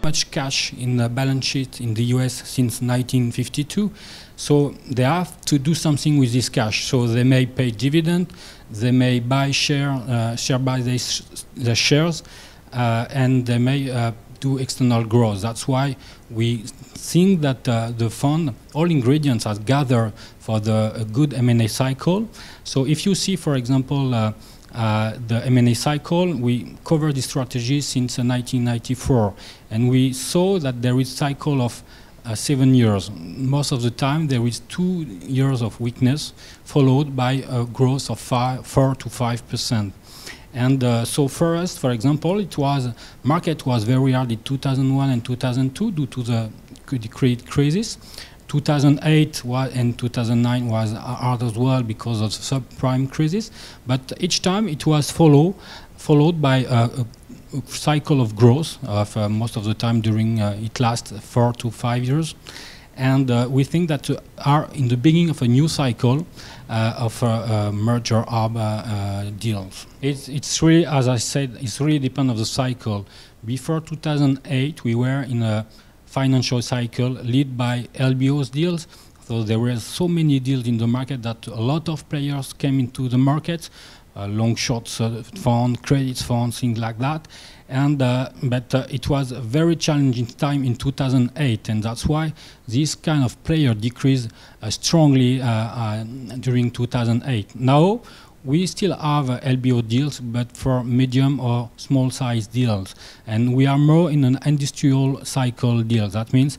much cash in the balance sheet in the US since 1952. So they have to do something with this cash. So they may pay dividend, they may buy buy their shares, and they may do external growth. That's why we think that the fund, all ingredients are gathered for the good M&A cycle. So if you see, for example, the M&A cycle, we covered this strategy since 1994, and we saw that there is a cycle of 7 years. Most of the time there is 2 years of weakness followed by a growth of 4 to 5%. And so for us, for example, market was very hard in 2001 and 2002 due to the credit crisis. 2008 and 2009 was hard as well because of the subprime crisis. But each time it was followed by a cycle of growth of most of the time during it lasts 4 to 5 years. And we think that are in the beginning of a new cycle of merger of deals. It's really, as I said, it's really depend on the cycle. Before 2008, we were in a financial cycle led by LBO's deals. So there were so many deals in the market that a lot of players came into the market, long short fund, credit funds, things like that. And but it was a very challenging time in 2008, and that's why this kind of player decreased strongly during 2008. Now we still have LBO deals, but for medium or small size deals, and we are more in an industrial cycle deal. That means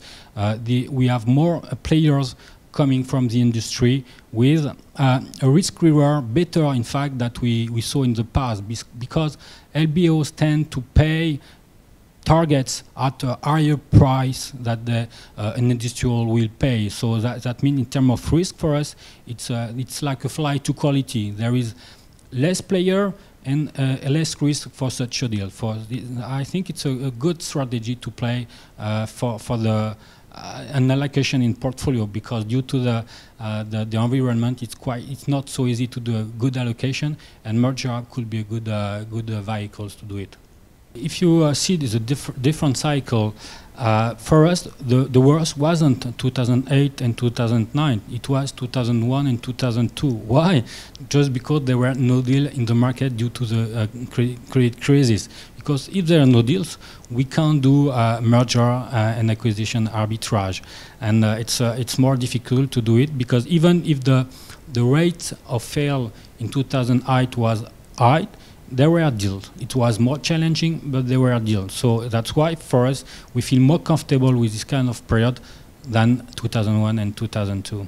we have more players coming from the industry with a risk reward better, in fact, that we saw in the past, because LBOs tend to pay targets at a higher price that an industrial will pay. So that means in terms of risk for us, it's like a flight to quality. There is less player and less risk for such a deal. I think it's a good strategy to play for an allocation in portfolio, because due to the environment, it's not so easy to do a good allocation, and merger could be a good vehicles to do it. If you see there's a different cycle, for us the worst wasn't 2008 and 2009. It was 2001 and 2002. Why? Just because there were no deal in the market due to the credit crisis. Because if there are no deals, we can't do merger and acquisition arbitrage, and it's more difficult to do it, because even if the rate of fail in 2008 was high, there were deals. It was more challenging, but there were deals. So that's why for us we feel more comfortable with this kind of period than 2001 and 2002.